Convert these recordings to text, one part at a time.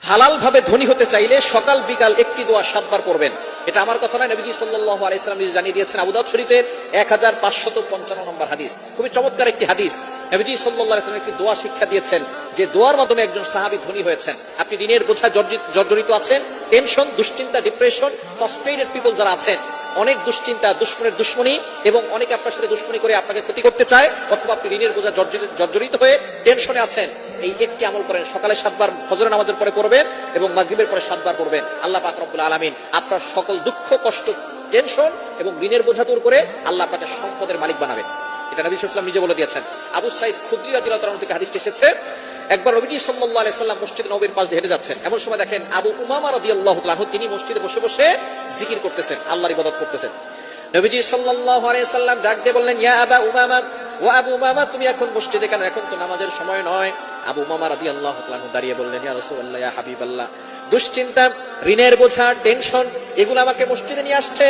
হালাল ভাবে ধনী হতে চাইলে সকাল বিকাল একটি দোয়া 7 বার পড়বেন। এটা আমার কথা নয়, নবীজি সাল্লাল্লাহু আলাইহি সাল্লাম নিজে জানিয়ে দিয়েছেন। আবু দাউদ শরীফের 1555 নম্বর হাদিস, খুবই চমৎকার একটি হাদিস। নবীজি সাল্লাল্লাহু আলাইহি সাল্লাম একটি দোয়া শিক্ষা দিয়েছেন, যে দোয়ার মাধ্যমে একজন সাহাবী ধনী হয়েছেন। আপনি ঋণের বোঝা জর্জরিত আছেন, টেনশন, দুশ্চিন্তা, ডিপ্রেশন, ফ্রাস্ট্রেটেড পিপল যারা আছেন, অনেক দুশ্চিন্তা, দুশ্মনের দুশ্মনী, এবং অনেকে আপনার সাথে দুশ্মনী করে আপনাকে ক্ষতি করতে চায়, অথবা আপনি ঋণের বোঝা জর্জরিত হয়ে টেনশনে আছেন, এই একটি আমল করেন। সকালে 7 বার ফজরের নামাজের পরে পড়বেন এবং মাগরিবের পরে 7 বার পড়বেন। আল্লাহ পাক রব্বুল আলামিন আপনার সকল দুঃখ, কষ্ট, টেনশন এবং ঋণের বোঝা দূর করে আল্লাহ আপনাকে সম্পদের মালিক বানাবেন। এটা নবী সাল্লাল্লাহু আলাইহি ওয়াসাল্লাম নিজে বলে দিয়েছেন। আবু সাঈদ খুদরি রাদিয়াল্লাহু তাআলা থেকে হাদিসটি এসেছে, একবার নবীজি সাল্লাল্লাহু আলাইহি ওয়াসাল্লাম মসজিদ নববীর পাশ দিয়ে হেঁটে যাচ্ছেন। এমন সময় দেখেন আবু উমামা রাদিয়াল্লাহু তাআলা তিনি মসজিদে বসে বসে জিকির করতেছেন, আল্লাহর ইবাদত করতেছেন। নবীজি সাল্লাল্লাহু আলাইহি ওয়াসাল্লাম ডাক দিয়ে বললেন, ইয়া আবা উমামা, ও আবু উমামা, তুমি এখন মসজিদে কেন? এখন তো নামাজের সময় নয়। আবু উমামা রাদিয়াল্লাহু তাআলা দাঁড়িয়ে বললেন, ইয়া রাসূলুল্লাহ, ইয়া হাবিবাল্লাহ, দুশ্চিন্তা, ঋণের বোঝা, টেনশন, এগুলো আমাকে মসজিদে নিয়ে আসছে।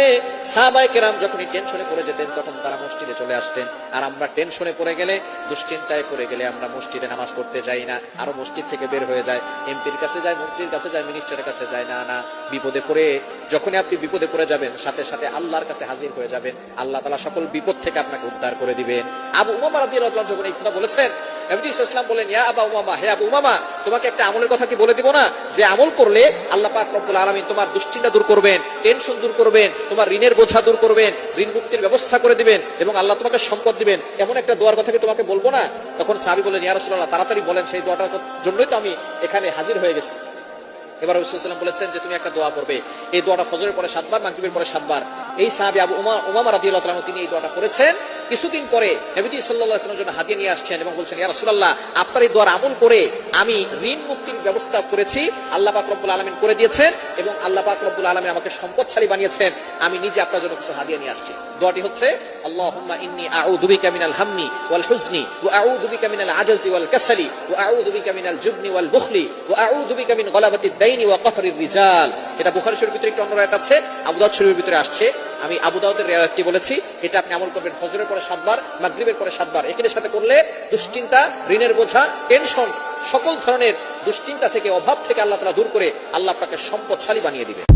সাহাবায়ে কেরাম যখনই টেনশনে পড়ে যেতেন তখন তারা মসজিদে চলে আসতেন, আর আমরা টেনশনে পড়ে গেলে, দুশ্চিন্তায় পড়ে গেলে আমরা মসজিদে নামাজ পড়তে যাই না, আরো মসজিদ থেকে বের হয়ে যায়, এমপির কাছে যায়, মন্ত্রীর কাছে যায়, মিনিস্টারের কাছে যায়। না না, বিপদে পড়ে, যখনই আপনি বিপদে পড়ে যাবেন সাথে সাথে আল্লাহর কাছে হাজির হয়ে যাবেন, আল্লাহ তাআলা সকল বিপদ থেকে আপনাকে উদ্ধার করে দিবেন। আবু উমামা রাদিয়াল্লাহু তাআলা যখন এই কথা বলেছেন, নবী সাল্লাল্লাহু আলাইহি ওয়াসাল্লাম বলেন, ইয়া আবা উমামা, হে আবু উমামা, তোমাকে একটা আমলের কথা কি বলে দিব না, যে আমল করলে আল্লাহ পাক রব্বুল আলামিন তোমার দুশ্চিন্তা দূর করবেন, টেনশন দূর করবেন, তোমার ঋণের বোঝা দূর করবেন, ঋণ মুক্তির ব্যবস্থা করে দিবেন, এবং আল্লাহ তোমাকে সম্পদ দিবেন, এমন একটা দোয়ার কথা কি তোমাকে বলবো না? তখন সাহাবী বলেন, ইয়া রাসূলুল্লাহ, তাড়াতাড়ি বলেন, সেই দোয়াটার জন্যই তো আমি এখানে হাজির হয়ে গেছি। এবার রাসূল সাল্লাল্লাহু আলাইহি ওয়াসাল্লাম বলেছেন যে তুমি একটা দোয়া করবে, এই দোয়াটা ফজরের পরে 7 বার, মাগরিবের পরে 7 বার। এই সাহাবী আবু উমামা রাদিয়াল্লাহু তাআলা তিনি এই দোয়াটা করেছেন। কিছুদিন পরে নবীজি সাল্লাল্লাহু আলাইহি ওয়াসাল্লামের জন্য হাদিয়া নিয়ে আসছেন এবং বলছেন, ইয়া রাসূলুল্লাহ, আপনার এই দোয়ার আমল করে আমি ঋণ মুক্তির ব্যবস্থা করেছি, আল্লাহ পাক রব্বুল আলামিন করে দিয়েছেন, এবং আল্লাহ পাক রব্বুল আলামিন আমাকে সম্পদশালী বানিয়েছেন, আমি নিজে আপনার জন্য কিছু হাদিয়া নিয়ে আসছি। দোয়াটি হচ্ছে, আল্লাহুম্মা ইন্নী আউযু বিকা মিনাল হাম্মি ওয়াল হুজনি ওয়া আউযু বিকা মিনাল আজাজি ওয়াল কাসালি ওয়া আউযু বিকা মিনাল জুবনি ওয়াল বুখলি ওয়া আউযু বিকা মিন গলাবাতিদ দাইনি ওয়া কাহরির রিজাল। এটা বুখারী শরীফের ভিতরে একটু অন্য রায়াত আছে, আবু দাউদ শরীফের ভিতরে আসছে। আমি আবু দাউদের রিওয়ায়াতটি বলেছি। এটা আপনি আমল করবেন ফজরের পরে 7 বার, মাগরিবের পরে 7 বার। এখানে সাথে করলে দুশ্চিন্তা, ঋণের বোঝা, টেনশন, সকল ধরনের দুশ্চিন্তা থেকে, অভাব থেকে আল্লাহ তাআলা দূর করে আল্লাহ আপনাকে সম্পদশালী বানিয়ে দিবেন।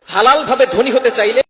হালাল ভাবে ধনী হতে চাইলে